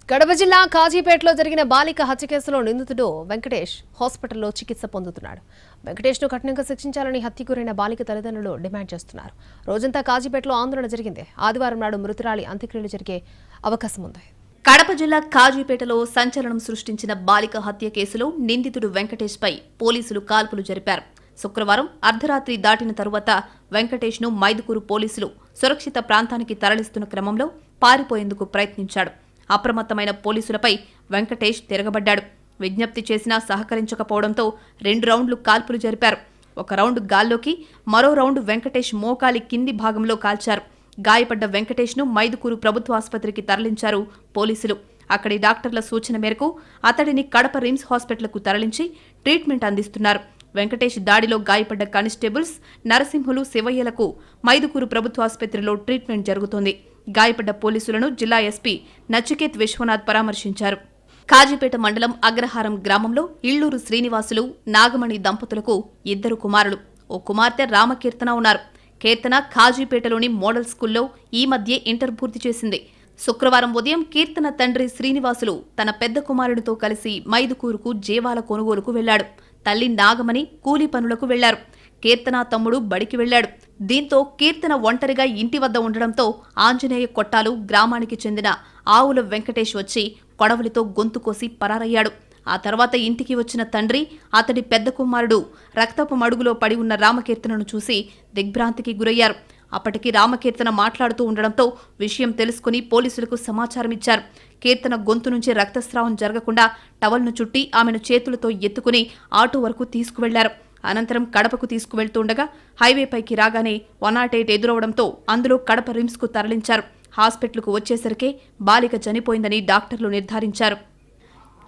కడప జిల్లా కాజీపేటలో జరిగిన బాలిక హత్య కేసులో నిందితుడు వెంకటేష్ హాస్పిటల్లో చికిత్స పొందుతున్నాడు. వెంకటేష్ను కఠినంగా శిక్షించాలని హత్యకు గురైన బాలిక తల్లిదండ్రులు డిమాండ్ చేస్తున్నారు. రోజంతా కాజీపేటలో ఆందోళన జరిగింది. ఆదివారం నాడు మృతురాలి అంత్యక్రియలు జరిగే అవకాశం ఉంది. కడప జిల్లా కాజీపేటలో సంచలనం సృష్టించిన బాలిక హత్య కేసులో నిందితుడు వెంకటేష్ పై పోలీసులు కాల్పులు జరిపారు. శుక్రవారం అర్ధరాత్రి దాటిన తరువాత వెంకటేష్ను మైదుకూరు పోలీసులు సురక్షిత ప్రాంతానికి తరలిస్తున్న క్రమంలో పారిపోయేందుకు ప్రయత్నించాడు. అప్రమత్తమైన పోలీసులపై వెంకటేష్ తిరగబడ్డాడు. విజ్ఞప్తి చేసినా సహకరించకపోవడంతో 2 రౌండ్లు కాల్పులు జరిపారు. ఒక రౌండ్ గాల్లోకి, మరో రౌండ్ వెంకటేష్ మోకాలి కింది భాగంలో కాల్చారు. గాయపడ్డ వెంకటేష్ను మైదుకూరు ప్రభుత్వ ఆసుపత్రికి తరలించారు పోలీసులు. అక్కడి డాక్టర్ల సూచన మేరకు అతడిని కడప రిమ్స్ హాస్పిటల్కు తరలించి ట్రీట్మెంట్ అందిస్తున్నారు. వెంకటేష్ దాడిలో గాయపడ్డ కానిస్టేబుల్స్ నరసింహులు, శివయ్యలకు మైదుకూరు ప్రభుత్వ ఆసుపత్రిలో ట్రీట్మెంట్ జరుగుతోంది. గాయపడ్డ పోలీసులను జిల్లా ఎస్పీ నచికేత్ విశ్వనాథ్ పరామర్శించారు. కాజీపేట మండలం అగ్రహారం గ్రామంలో ఇళ్లూరు శ్రీనివాసులు, నాగమణి దంపతులకు 2 కుమారులు, ఓ కుమార్తె రామకీర్తన ఉన్నారు. కీర్తన కాజీపేటలోని మోడల్ స్కూల్లో ఈ మధ్య ఇంటర్ పూర్తి చేసింది. శుక్రవారం ఉదయం కీర్తన తండ్రి శ్రీనివాసులు తన పెద్ద కుమారుడితో కలిసి మైదుకూరుకు జీవాల కొనుగోలుకు వెళ్లాడు. తల్లి నాగమణి కూలీ పనులకు వెళ్లారు. కీర్తన తమ్ముడు బడికి వెళ్లాడు. దీంతో కీర్తన ఒంటరిగా ఇంటి వద్ద ఉండడంతో ఆంజనేయ కొట్టాలు గ్రామానికి చెందిన ఆవుల వెంకటేష్ వచ్చి కొడవలితో గొంతు కోసి పరారయ్యాడు. ఆ తర్వాత ఇంటికి వచ్చిన తండ్రి, అతడి పెద్ద కుమారుడు రక్తపు మడుగులో పడి ఉన్న రామకీర్తనను చూసి దిగ్భ్రాంతికి గురయ్యారు. అప్పటికి రామకీర్తన మాట్లాడుతూ ఉండడంతో విషయం తెలుసుకుని పోలీసులకు సమాచారం ఇచ్చారు. కీర్తన గొంతు నుంచి రక్తస్రావం జరగకుండా టవల్ను చుట్టి ఆమెను చేతులతో ఎత్తుకుని ఆటో వరకు తీసుకువెళ్లారు. అనంతరం కడపకు తీసుకువెళ్తుండగా హైవేపైకి రాగానే 108 ఎదురవడంతో అందులో కడప రిమ్స్కు తరలించారు. హాస్పిటల్కు వచ్చేసరికే బాలిక చనిపోయిందని డాక్టర్లు నిర్ధారించారు.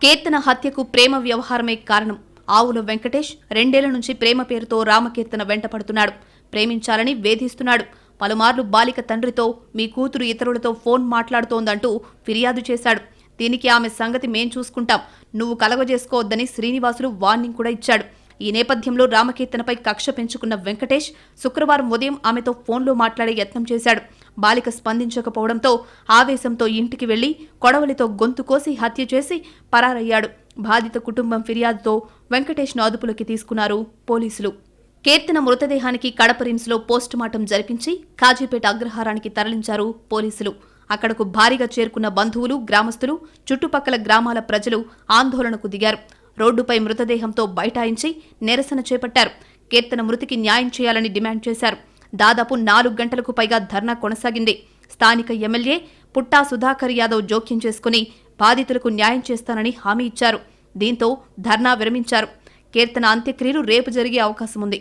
కీర్తన హత్యకు ప్రేమ వ్యవహారమే కారణం. ఆవుల వెంకటేష్ 2 ఏళ్ల నుంచి ప్రేమ పేరుతో రామకీర్తన వెంటపడుతున్నాడు. ప్రేమించాలని వేధిస్తున్నాడు. పలుమార్లు బాలిక తండ్రితో మీ కూతురు ఇతరులతో ఫోన్ మాట్లాడుతోందంటూ ఫిర్యాదు చేశాడు. దీనికి ఆమె సంగతి మేం చూసుకుంటాం, నువ్వు కలగజేసుకోవద్దని శ్రీనివాసులు వార్నింగ్ కూడా ఇచ్చాడు. ఈ నేపథ్యంలో రామకీర్తనపై కక్ష పెంచుకున్న వెంకటేష్ శుక్రవారం ఉదయం ఆమెతో ఫోన్లో మాట్లాడే యత్నం చేశాడు. బాలిక స్పందించకపోవడంతో ఆవేశంతో ఇంటికి వెళ్లి కొడవలితో గొంతు కోసి హత్య చేసి పరారయ్యాడు. బాధిత కుటుంబం ఫిర్యాదుతో వెంకటేష్ను అదుపులోకి తీసుకున్నారు పోలీసులు. కీర్తన మృతదేహానికి కడప రిమ్స్లో పోస్టుమార్టం జరిపించి కాజీపేట అగ్రహారానికి తరలించారు పోలీసులు. అక్కడకు భారీగా చేరుకున్న బంధువులు, గ్రామస్తులు, చుట్టుపక్కల గ్రామాల ప్రజలు ఆందోళనకు దిగారు. రోడ్డుపై మృతదేహంతో బైఠాయించి నిరసన చేపట్టారు. కీర్తన మృతికి న్యాయం చేయాలని డిమాండ్ చేశారు. దాదాపు 4 గంటలకు పైగా ధర్నా కొనసాగింది. స్థానిక ఎమ్మెల్యే పుట్టా సుధాకర్ యాదవ్ జోక్యం చేసుకుని బాధితులకు న్యాయం చేస్తానని హామీ ఇచ్చారు. దీంతో ధర్నా విరమించారు. కీర్తన అంత్యక్రియలు రేపు జరిగే అవకాశం ఉంది.